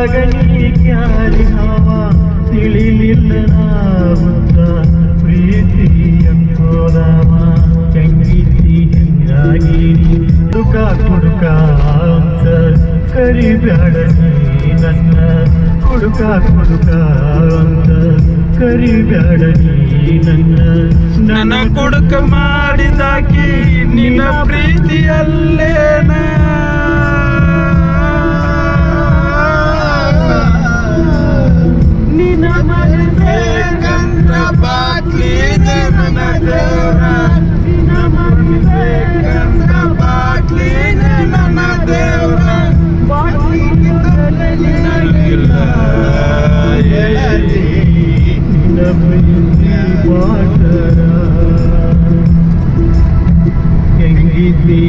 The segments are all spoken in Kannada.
ಒಳಗನಿ ಕ್ಯಾರಿ ಹಾವ ತಿಳಿಲಿಲ್ಲ ನಾವುತ್ತ ಪ್ರೀತಿ ಎಂಬೋದವ ಹೆಂಗಿತಿ ಹೆಂಗಾಗಿರಿ ಹುಡುಕ ಹುಡುಕ ಅಂತ ಕರಿಬ್ಯಾಡ ನೀ ನನ್ನ ಹುಡುಕ ಹುಡುಕ ಅಂತ ಕರಿಬ್ಯಾಡ ನೀ ನನ್ನ ಕೊಡುಕ ಮಾಡಿದಾಕಿ ನಿನ್ನ ಪ್ರೀತಿಯಲ್ಲೇನ ನಿನ್ನ ಮನಬೇಕಂತ ಬಾಟ್ಲಿ ನನ್ನ ದೇವ್ರ ನಿನ್ನ ಮನಬೇಕಂತ ಬಾಟ್ಲಿ ನನ್ನ ದೇವ್ರ ಬಾಟ್ಲಿ ನಿನಗಿಲ್ಲ ನಿನ್ನ ಪ್ರೀತಿ ಮಾತರ ಹೆಂಗಿದ್ದಿ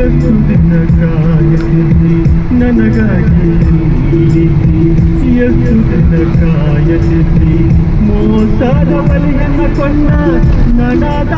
ಎಷ್ಟು ದಿನ ಕಾಯದಿದ್ದಿ ನನಗಾಗಿ ಎಷ್ಟು ದಿನ ಕಾಯದಿದ್ದಿ ಮೋಸದ ಬಲಿಯನ್ನ ಕೊಂಡ ನನದ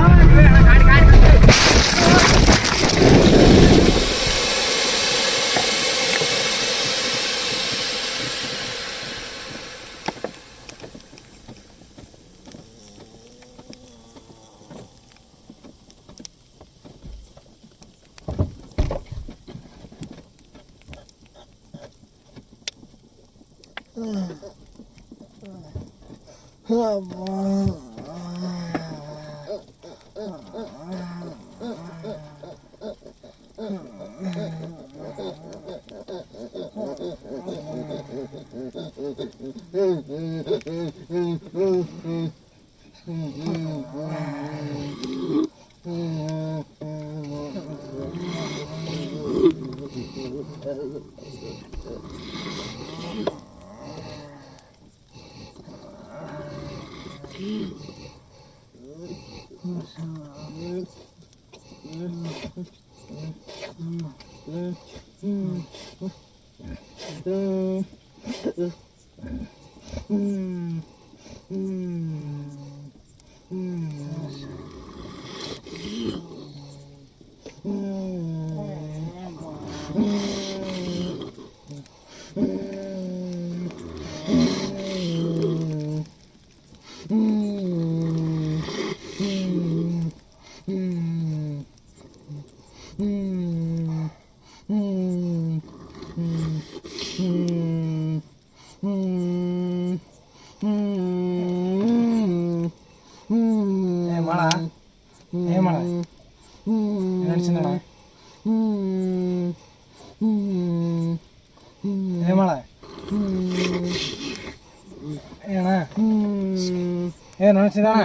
ಏನು ಅನಿಸಿದಣ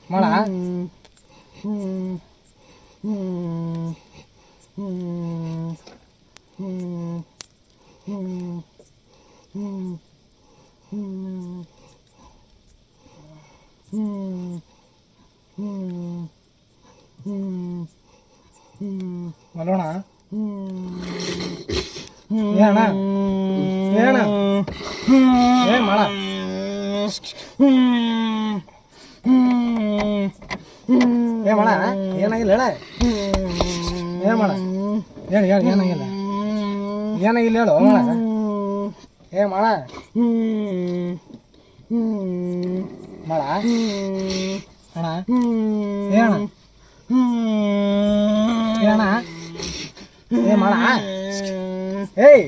ಮಾಡ ಮಲ್ಲೋಣ ಏನ ಏನ ಏನ್ ಮಾಡ ಏನ್ ಮಾಡ ಏನಾಗಿಲ್ಲ ಹೇಳ ಏನ್ ಮಾಡ ಹೇಳಿ ಹೇಳಿ ಏನಾಗಿಲ್ಲ ಏನಾಗಿಲ್ಲ ಹೇಳು ಮಾಡ ಏ ಮಾಡ ಮಾಡ ಅಣ್ಣ ಏನ ಏನ ಏ ಮಾಡ ಏಯ್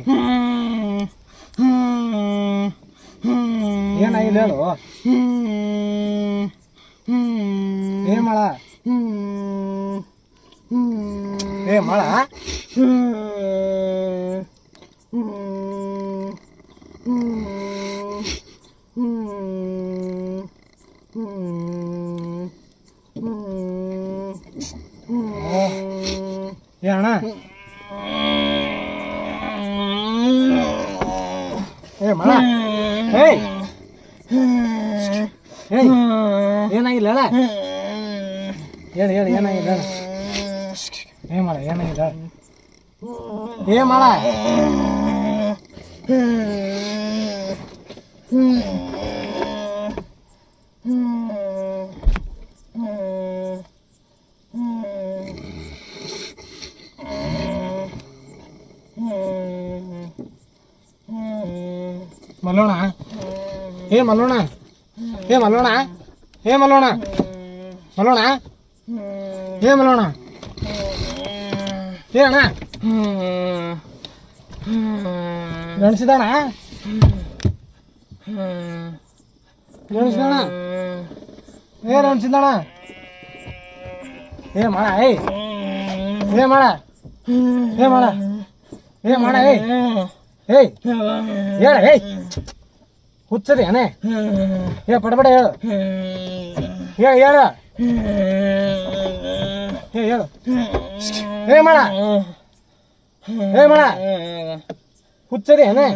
ಏನಾಗಿಲ್ಲ ಹೇಳು ಏ ಮಾಡ ಏ ಮಾಡ ಏ ಅಣ್ಣ ಏ ಮಾಡ ಏಯ್ ಏಯ್ ಏನಾಗಿಲ್ಲ ಹೇಳಿ ಹೇಳಿ ಏನಾಗಿಲ್ಲ ಏ ಮಾಡ ಏನಾಗಿಲ್ಲ ಏ ಮಾಡ ಮಲ್ಲೋಣ ಏ ಮಲ್ಲೋಣ ಏ ಮಲ್ಲೋಣ ಏ ಮಲ್ಲೋಣ ಮಲ್ಲೋಣ ಏ ಮಲ್ಲೋಣ ಏ ಅಣ್ಣ ಗಣಿಸಿದಣ ಗಣಿಸಿದಣ ಏ ಗಣಿಸಿದಣ ಏ ಮಾಡ ಏಯ್ ಏ ಮಾಡ ಏ ಮಾಡ ಏ ಮಾಡ ಏಯ್ ಏಯ್ ಹೇಳ ಏಯ್ ಹುಚ್ಚದಿ ಅನೇ ಏ ಪಡಬೇಡ ಹೇಳು ಹೇಳ ಹೇಳ ಹೇಳು ಏ ಮಾಡ ಏ ಮಾಡ ಹುಚ್ಚದಿ ಅನೇ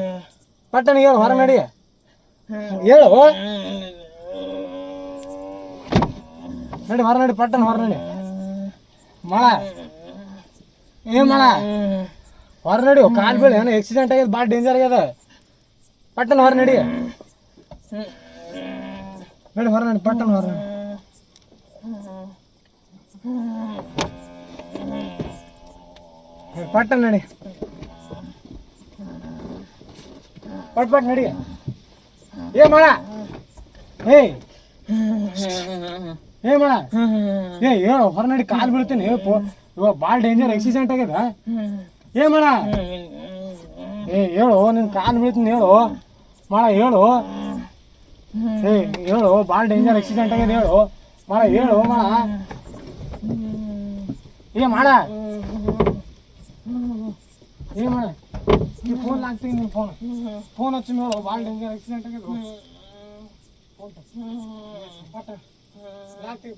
ಪಟ್ಟಣ ಹೇಳು ಹೊರ ನಡಿ ಹೇಳು ನಡಿ ಹೊರ ನಡಿ ಪಟ್ಟಣ ಹೊರ ನಡಿ ಮಾಡ ಏ ಮಾಡ ಹೊರ ನಡಿ ಕಾಲು ಬೀಳಿ ಏನೋ ಆಕ್ಸಿಡೆಂಟ್ ಆಗ್ಯದ ಭಾಳ ಡೇಂಜರ್ ಆಗ್ಯದ ಪಟ್ಟಣ ಹೊರ ನಡಿ ನಡಿ ಹೊರ ನಡಿ ಪಟ್ಟಣ ಹೊರ ನಡಿ ಪಟ್ಟಣ ನಡಿ ಪಟ್ ನಡಿ ಏ ಮಾಡ ಏಯ್ ಏ ಮಾಡ ಏ ಹೇಳು ಹೊರ ನಡಿ ಕಾಲು ಬೀಳ್ತೀನಿ ಇವಾಗ ಭಾಳ ಡೇಂಜರ್ ಆಕ್ಸಿಡೆಂಟ್ ಆಗ್ಯದ ಏ ಮಾಡ ಏ ಹೇಳು ನಿನ್ನ ಕಾಲು ಬೀಳ್ತೀನಿ ಹೇಳು ಮಾಡ ಹೇಳು ಏ ಹೇಳು ಭಾಳ ಡೇಂಜರ್ ಆಕ್ಸಿಡೆಂಟ್ ಆಗ್ಯದ ಹೇಳು ಮಾಡ ಹೇಳು ಮಾಡ ಏ ಮಾಡ ಏ ಮಾಡ ನೀ ಫೋನ್ ಹಾಕ್ತೀನಿ ನೀನು ಫೋನ್ ಹಚ್ಚಿ ಹೇಳು ಭಾಳ ಡೇಂಜರ್ ಆಕ್ಸಿಡೆಂಟ್ ಆಗ್ಯದ ಫೋನ್ ಪಟ್ಟ ಹಾಕ್ತೀವಿ